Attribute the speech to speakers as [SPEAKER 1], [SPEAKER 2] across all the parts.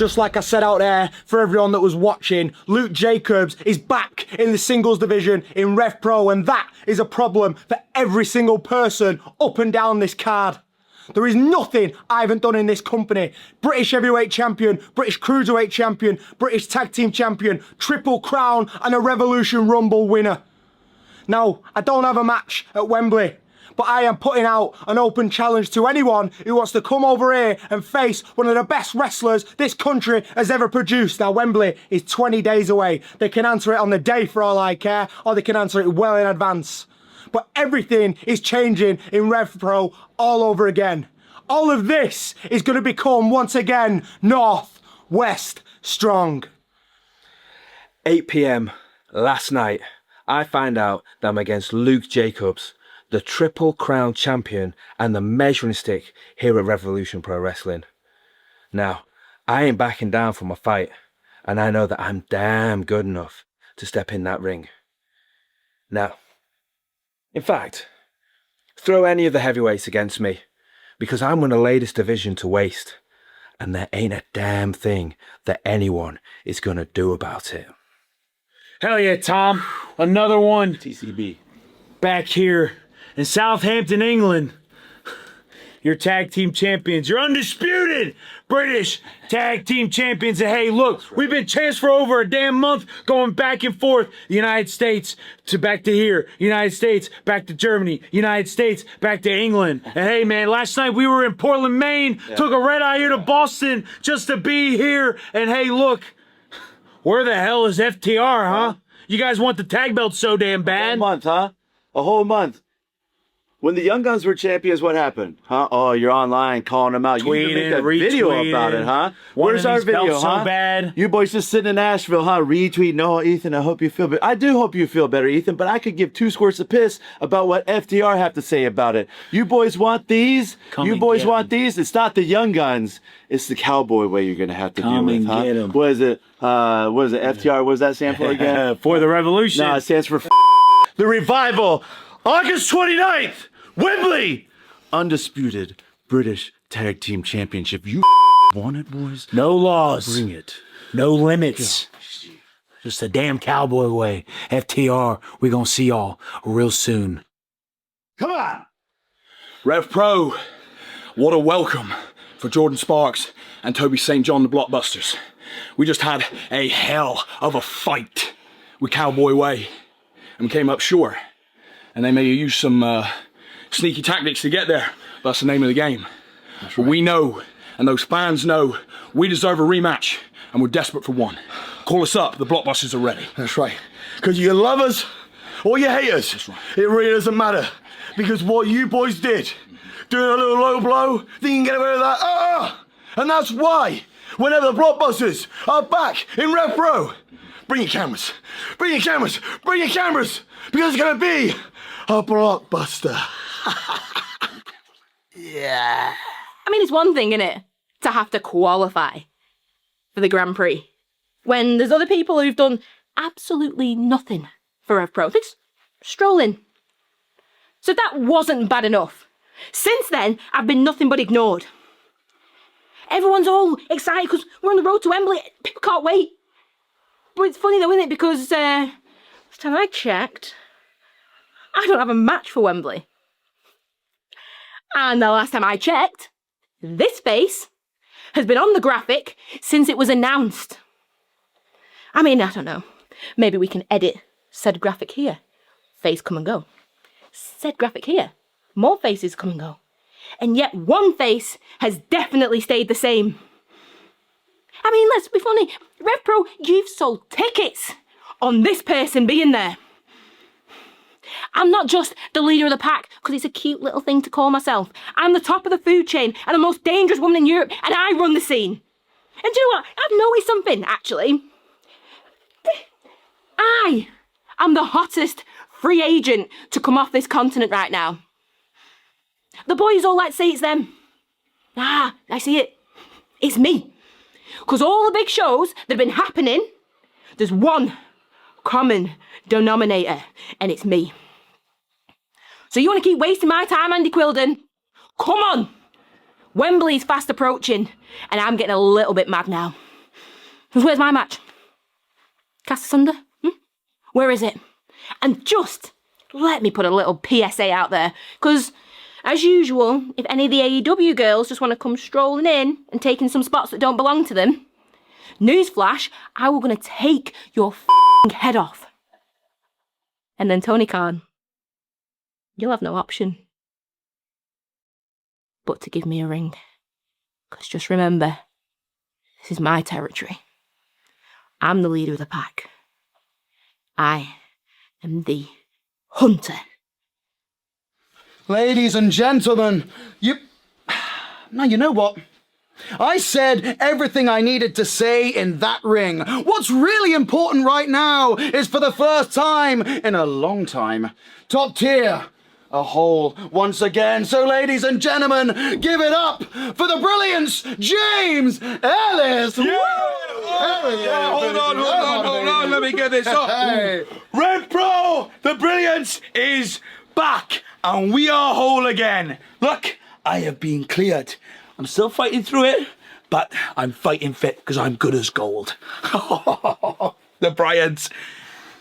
[SPEAKER 1] just like I said out there for everyone that was watching, Luke Jacobs is back in the singles division in Rev Pro, and that is a problem for every single person up and down this card. There is nothing I haven't done in this company. British Heavyweight Champion, British Cruiserweight Champion, British Tag Team Champion, Triple Crown and a Revolution Rumble winner. Now, I don't have a match at Wembley, but I am putting out an open challenge to anyone who wants to come over here and face one of the best wrestlers this country has ever produced. Now, Wembley is 20 days away. They can answer it on the day for all I care, or they can answer it well in advance. But everything is changing in Rev Pro all over again. All of this is going to become, once again, North West Strong.
[SPEAKER 2] 8 p.m. last night, I find out that I'm against Luke Jacobs, the Triple Crown Champion and the measuring stick here at Revolution Pro Wrestling. Now, I ain't backing down from a fight, and I know that I'm damn good enough to step in that ring. Now, in fact, throw any of the heavyweights against me, because I'm going to lay this division to waste, and there ain't a damn thing that anyone is going to do about it.
[SPEAKER 3] Hell yeah, Tom. Another one.
[SPEAKER 2] TCB.
[SPEAKER 3] Back here in Southampton, England. Your tag team champions. You're undisputed British tag team champions. And hey, look, we've been champs for over a damn month, going back and forth. United States to back to here. United States back to Germany. United States back to England. And hey, man, last night we were in Portland, Maine. Yeah. Took a red eye here to Boston just to be here. And hey, look, where the hell is FTR, huh? You guys want the tag belt so damn bad?
[SPEAKER 4] A whole month, huh? A whole month. When the Young Guns were champions, what happened? Huh? Oh, you're online calling them out.
[SPEAKER 3] Tweeting,
[SPEAKER 4] you need to make a video about it, huh? Where's our video, huh?
[SPEAKER 3] So bad.
[SPEAKER 4] You boys just sitting in Nashville, huh? Retweeting. No, Ethan, I hope you feel better. I do hope you feel better, Ethan, but I could give 2 squirts of piss about what FTR have to say about it. You boys want these? You boys want these? It's not the Young Guns. It's the Cowboy Way you're going to have to deal with, huh? What is it? What is it? FTR? What does that stand for again?
[SPEAKER 3] For the Revolution.
[SPEAKER 4] No, it stands for the Revival. August 29th. Wembley! Undisputed British Tag Team Championship. You want it, boys?
[SPEAKER 3] No laws.
[SPEAKER 4] Bring it.
[SPEAKER 3] No limits. Just the damn Cowboy Way. FTR, we're gonna see y'all real soon.
[SPEAKER 4] Come on!
[SPEAKER 1] Rev Pro, what a welcome for Jordan Sparks and Toby St. John, the Blockbusters. We just had a hell of a fight with Cowboy Way, and we came up short. And they may have used some sneaky tactics to get there. That's the name of the game. Right. But we know, and those fans know, we deserve a rematch, and we're desperate for one. Call us up, the Blockbusters are ready.
[SPEAKER 4] That's right. Because you love us or you hate us. That's right. It really doesn't matter. Because what you boys did, doing a little low blow, then you can get away with that. And that's why, whenever the Blockbusters are back in Rev Pro, bring your cameras. Bring your cameras. Bring your cameras. Because it's going to be a blockbuster.
[SPEAKER 5] Yeah. I mean, it's one thing, innit, to have to qualify for the Grand Prix when there's other people who've done absolutely nothing for Rev Pro. They're just strolling. So that wasn't bad enough. Since then, I've been nothing but ignored. Everyone's all excited because we're on the road to Wembley. People can't wait. But it's funny though, isn't it? Because last time I checked, I don't have a match for Wembley. And the last time I checked, this face has been on the graphic since it was announced. I mean, I don't know. Maybe we can edit said graphic here. Face come and go. Said graphic here. More faces come and go. And yet one face has definitely stayed the same. I mean, let's be funny. Rev Pro, you've sold tickets on this person being there. I'm not just the leader of the pack because it's a cute little thing to call myself. I'm the top of the food chain and the most dangerous woman in Europe, and I run the scene. And do you know what? I've noticed something, actually. I am the hottest free agent to come off this continent right now. The boys all like to say it's them. Ah, I see it. It's me. Because all the big shows that have been happening, there's one common denominator, and it's me. So you want to keep wasting my time, Andy Quilden? Come on! Wembley's fast approaching, and I'm getting a little bit mad now. Because where's my match? Cast asunder? Where is it? And just let me put a little PSA out there, because as usual, if any of the AEW girls just want to come strolling in and taking some spots that don't belong to them, newsflash, I will gonna take your head off. And then Tony Khan, you'll have no option but to give me a ring. Because just remember, this is my territory. I'm the leader of the pack. I am the hunter.
[SPEAKER 1] Ladies and gentlemen, Now, you know what? I said everything I needed to say in that ring. What's really important right now is, for the first time in a long time, top tier, a hole once again. So, ladies and gentlemen, give it up for the brilliance, James Ellis.
[SPEAKER 2] Hold on. Let me get this up.
[SPEAKER 1] Hey.
[SPEAKER 4] Rev Pro, the brilliance is back, and we are whole again. Look, I have been cleared. I'm still fighting through it, but I'm fighting fit because I'm good as gold. The Bryants.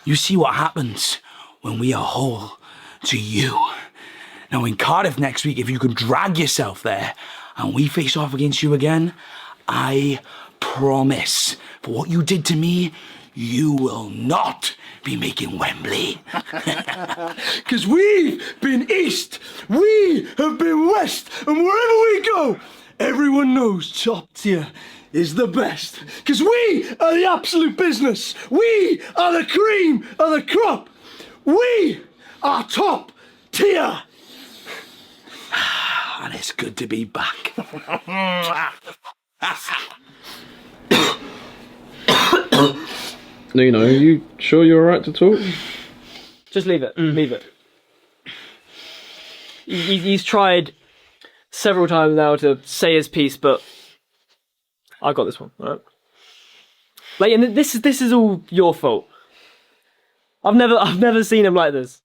[SPEAKER 4] You see what happens when we are whole to you. Now in Cardiff next week, if you can drag yourself there and we face off against you again, I promise, for what you did to me, you will not be making Wembley. Because we've been east, we have been west, and wherever we go, everyone knows top tier is the best. Because we are the absolute business. We are the cream of the crop. We are top tier. And it's good to be back.
[SPEAKER 6] Nino, are you sure you're alright to talk?
[SPEAKER 7] Just leave it. Leave it. He's tried several times now to say his piece, but I got this one. All right. Leyton, this is all your fault. I've never seen him like this,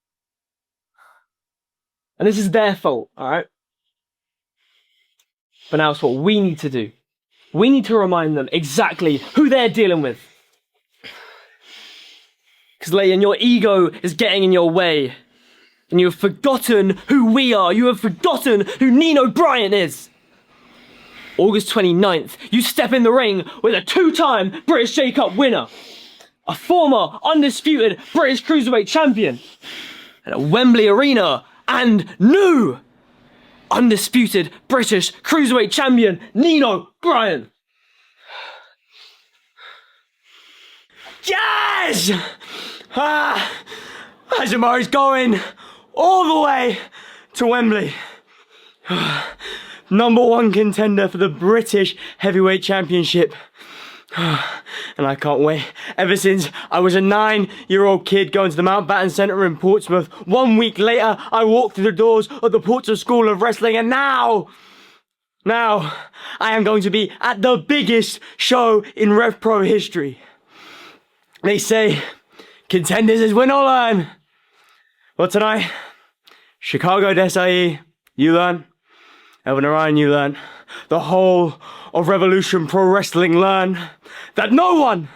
[SPEAKER 7] and this is their fault. All right. But now it's what we need to do. We need to remind them exactly who they're dealing with. Because, Leyton, your ego is getting in your way. And you have forgotten who we are. You have forgotten who Nino Bryant is. August 29th, you step in the ring with a two-time British J-Cup winner. A former undisputed British Cruiserweight champion. And at Wembley Arena. And new undisputed British Cruiserweight champion, Nino Bryant. Yes! Azamari's going all the way to Wembley. Number one contender for the British Heavyweight Championship. And I can't wait. Ever since I was a 9-year-old kid going to the Mountbatten Centre in Portsmouth, 1 week later I walked through the doors of the Portsmouth School of Wrestling, and now I am going to be at the biggest show in Rev Pro history. They say contenders is win or learn. Well, tonight, Chicago Desailly, you learn. Elvin Narayan, you learn. The whole of Revolution Pro Wrestling learn that no one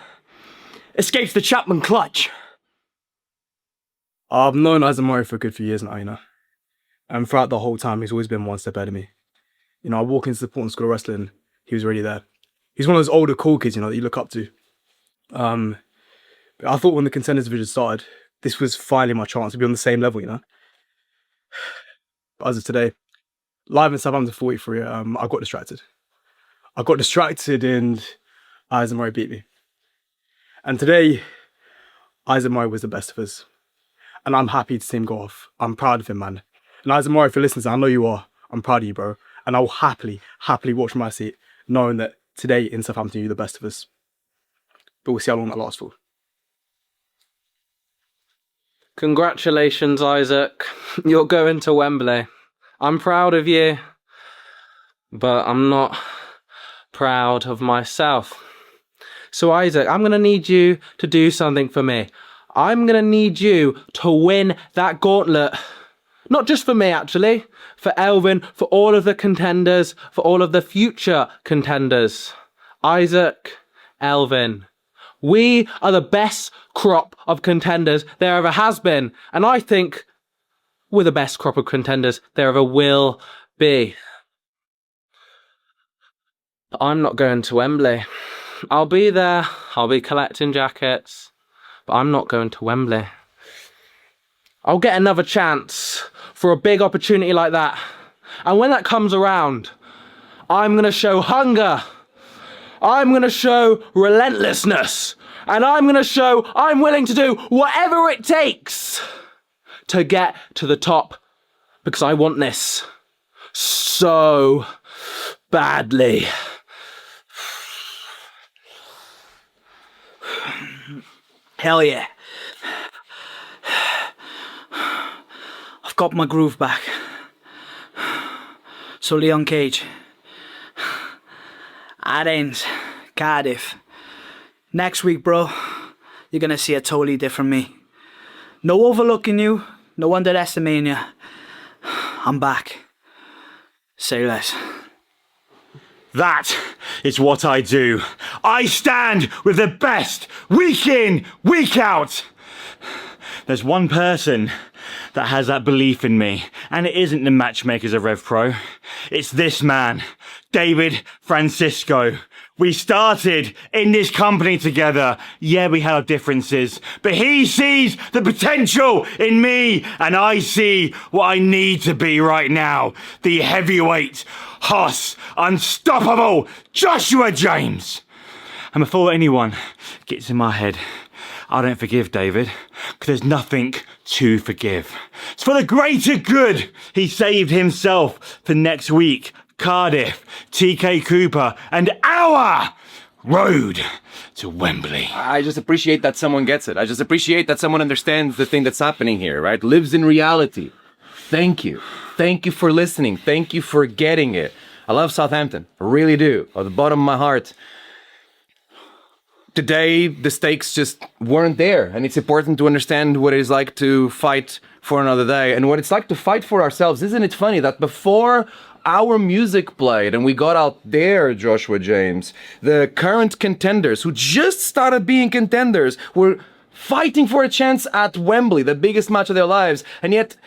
[SPEAKER 7] escapes the Chapman clutch.
[SPEAKER 8] I've known Azamari for a good few years now, you know. And throughout the whole time, he's always been one step ahead of me. You know, I walk into the Portland School of Wrestling, he was already there. He's one of those older cool kids, you know, that you look up to. I thought when the Contenders division started, this was finally my chance to be on the same level, you know. But as of today, live in Southampton 43, I got distracted. And Azamari beat me. And today, Azamari was the best of us. And I'm happy to see him go off. I'm proud of him, man. And Azamari, if you're listening, I know you are. I'm proud of you, bro. And I'll happily watch from my seat, knowing that today in Southampton, you're the best of us. But we'll see how long that lasts for.
[SPEAKER 6] Congratulations, Isaac. You're going to Wembley. I'm proud of you, but I'm not proud of myself. So, Isaac, I'm going to need you to do something for me. I'm going to need you to win that gauntlet. Not just for me, actually. For Elvin, for all of the contenders, for all of the future contenders. Isaac, Elvin, We are the best crop of contenders there ever has been. And I think we're the best crop of contenders there ever will be. But I'm not going to Wembley. I'll be there. I'll be collecting jackets. But I'm not going to Wembley. I'll get another chance for a big opportunity like that. And when that comes around, I'm going to show hunger. I'm going to show relentlessness. And I'm going to show I'm willing to do whatever it takes to get to the top. Because I want this so badly.
[SPEAKER 9] Hell yeah. I've got my groove back. So Leon Cage. Athens, Cardiff. Next week, bro, you're gonna see a totally different me. No overlooking you, no underestimating you. I'm back. Say less.
[SPEAKER 1] That is what I do. I stand with the best, week in, week out. There's one person that has that belief in me, and it isn't the matchmakers of Rev Pro. It's this man, David Francisco. We started in this company together. Yeah, we had our differences, but he sees the potential in me, and I see what I need to be right now. The heavyweight, Hoss, unstoppable Joshua James. And before anyone gets in my head, I don't forgive David, because there's nothing to forgive. It's for the greater good. He saved himself for next week. Cardiff, TK Cooper, and our road to Wembley.
[SPEAKER 2] I just appreciate that someone gets it. I just appreciate that someone understands the thing that's happening here, right? Lives in reality. Thank you. Thank you for listening. Thank you for getting it. I love Southampton. I really do. At the bottom of my heart. Today, the stakes just weren't there. And it's important to understand what it is like to fight for another day. And what it's like to fight for ourselves. Isn't it funny that before our music played and we got out there, Joshua James, the current contenders who just started being contenders were fighting for a chance at Wembley, the biggest match of their lives. And yet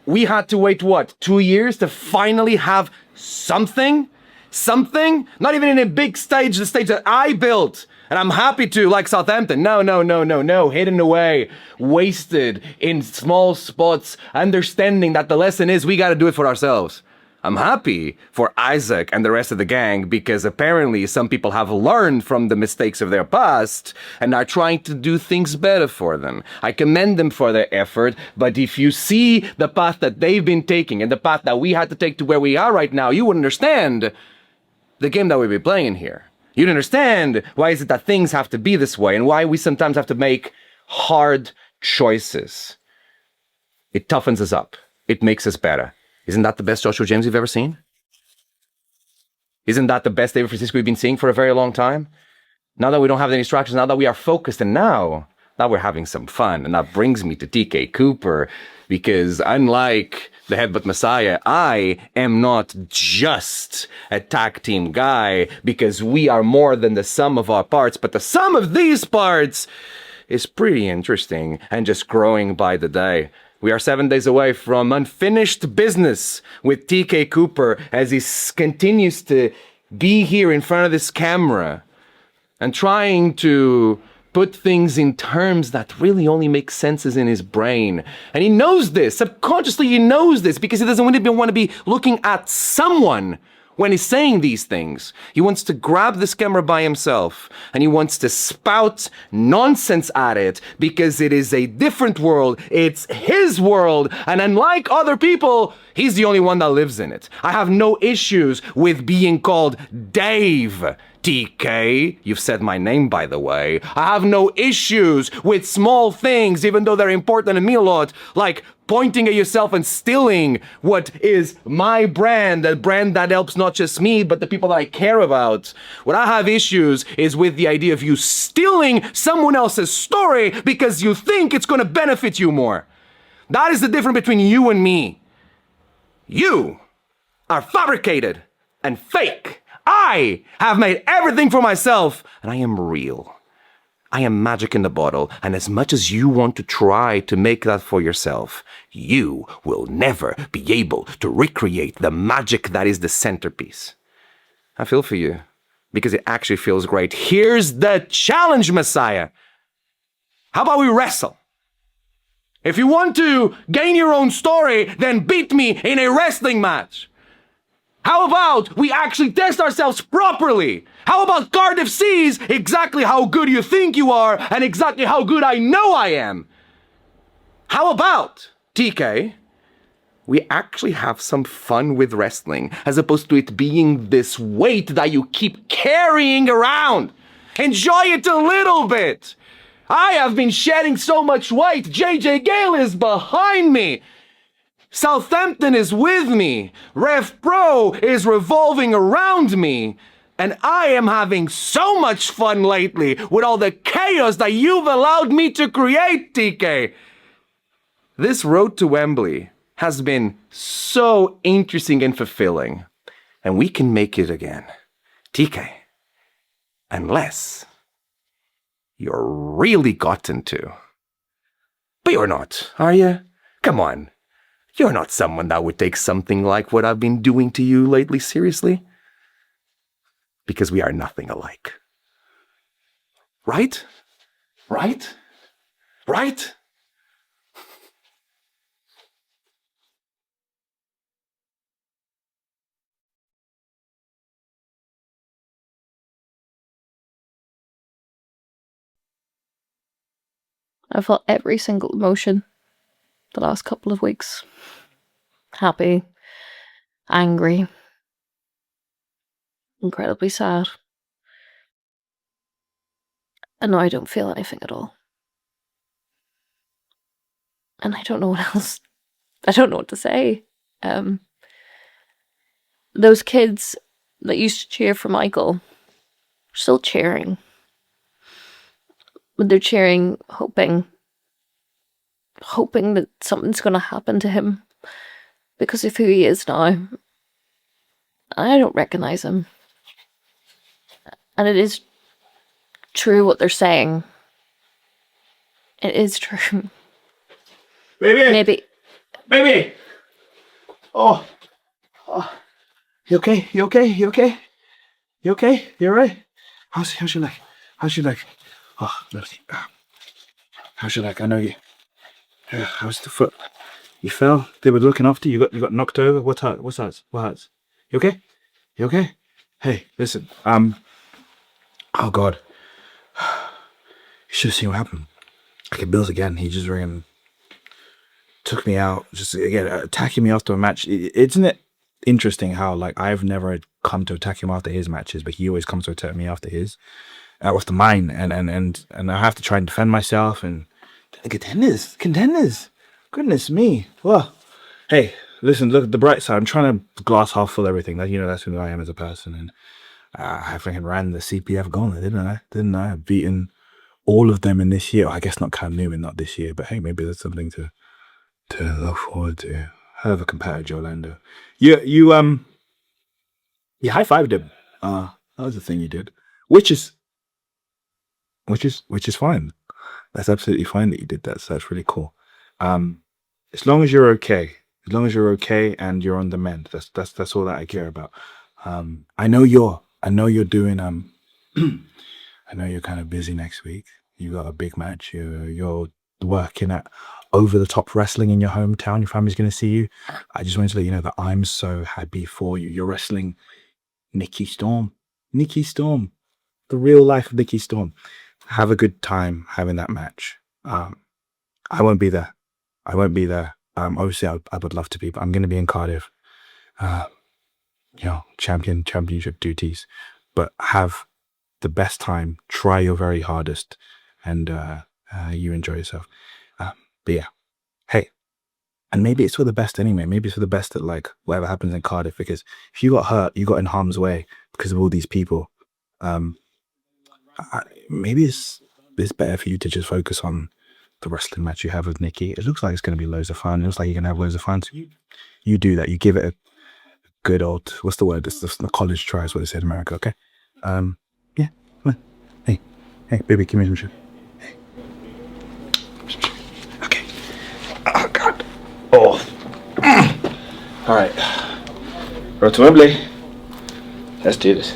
[SPEAKER 2] we had to wait, 2 years to finally have something? Something? Not even in a big stage, the stage that I built. And I'm happy to, like Southampton. No. Hidden away, wasted in small spots, understanding that the lesson is we got to do it for ourselves. I'm happy for Isaac and the rest of the gang because apparently some people have learned from the mistakes of their past and are trying to do things better for them. I commend them for their effort, but if you see the path that they've been taking and the path that we had to take to where we are right now, you would understand the game that we've been playing here. You'd understand why is it that things have to be this way and why we sometimes have to make hard choices. It toughens us up. It makes us better. Isn't that the best Joshua James you've ever seen? Isn't that the best David Francisco we've been seeing for a very long time? Now that we don't have any distractions, now that we are focused, and now we're having some fun. And that brings me to TK Cooper, because unlike the Headbutt Messiah, I am not just a tag team guy, because we are more than the sum of our parts, but the sum of these parts is pretty interesting and just growing by the day. We are 7 days away from unfinished business with TK Cooper as he continues to be here in front of this camera and trying to put things in terms that really only make senses in his brain. And he knows this. Subconsciously, he knows this because he doesn't even want to be looking at someone when he's saying these things. He wants to grab this camera by himself and he wants to spout nonsense at it because it is a different world. It's his world. And unlike other people, he's the only one that lives in it. I have no issues with being called Dave. TK, you've said my name, by the way. I have no issues with small things, even though they're important to me a lot, like pointing at yourself and stealing what is my brand, a brand that helps not just me, but the people that I care about. What I have issues is with the idea of you stealing someone else's story because you think it's going to benefit you more. That is the difference between you and me. You are fabricated and fake. I have made everything for myself, and I am real.
[SPEAKER 10] I am magic in the bottle, and as much as you want to try to make that for yourself, you will never be able to recreate the magic that is the centerpiece. I feel for you, because it actually feels great. Here's the challenge, Messiah. How about we wrestle? If you want to gain your own story, then beat me in a wrestling match. How about we actually test ourselves properly? How about Cardiff sees exactly how good you think you are and exactly how good I know I am? How about, TK, we actually have some fun with wrestling as opposed to it being this weight that you keep carrying around? Enjoy it a little bit. I have been shedding so much weight. JJ Gale is behind me. Southampton is with me. Rev Pro is revolving around me. And I am having so much fun lately with all the chaos that you've allowed me to create, TK. This road to Wembley has been so interesting and fulfilling. And we can make it again. TK. Unless you're really gotten to. But you're not, are you? Come on. You're not someone that would take something like what I've been doing to you lately seriously. Because we are nothing alike. Right? Right? Right?
[SPEAKER 11] I felt every single emotion the last couple of weeks. Happy, angry, incredibly sad. And now I don't feel anything at all. And I don't know what else. I don't know what to say. Those kids that used to cheer for Michael are still cheering. But they're cheering, hoping that something's going to happen to him because of who he is now. I don't recognize him. And it is true what they're saying. It is true.
[SPEAKER 4] Baby!
[SPEAKER 11] Maybe.
[SPEAKER 4] Oh. You okay? You okay? You okay? You okay? You alright? How's your leg? How's your leg? Oh, look. How's your leg? I know you. How's the foot? You fell? They were looking after you. You got knocked over? What hurt? What hurts? You okay? You okay? Hey, listen. Oh God. You should have seen what happened. Like Bill's again. He just ran, took me out. Just again attacking me after a match. Isn't it interesting how like I've never come to attack him after his matches, but he always comes to attack me after his, after mine, and I have to try and defend myself and contenders. Goodness me. Well, hey, listen, look at the bright side. I'm trying to glass half full everything. That, you know, that's who I am as a person. And I freaking ran the CPF gauntlet, didn't I? I've beaten all of them in this year. I guess not Cam Newman, not this year, but hey, maybe that's something to look forward to. Hell of a competitor, Orlando. You high-fived him. That was the thing you did. Which is fine. That's absolutely fine that you did that. So that's really cool. As long as you're okay. As long as you're okay and you're on the mend. That's all that I care about. I know you're doing I know you're kind of busy next week. You got a big match. You're working at over the top wrestling in your hometown. Your family's going to see you. I just wanted to let you know that I'm so happy for you. You're wrestling Nikki Storm, the real life of Nikki Storm. Have a good time having that match. I won't be there. Obviously I would love to be, but I'm going to be in Cardiff. Championship duties, but have the best time. Try your very hardest, and you enjoy yourself. But yeah, hey, and maybe it's for the best anyway. Maybe it's for the best that like whatever happens in Cardiff, because if you got hurt, you got in harm's way because of all these people. Maybe it's better for you to just focus on the wrestling match you have with Nikki. It looks like it's going to be loads of fun. It looks like you're going to have loads of fun. So you do that. You give it a good old, what's the word? It's the college try is what they say in America, okay? Yeah, come on. Hey,
[SPEAKER 8] Hey, baby, give me some shit.
[SPEAKER 2] Okay. Oh, God. Oh. All right. Road to Wembley. Let's do this.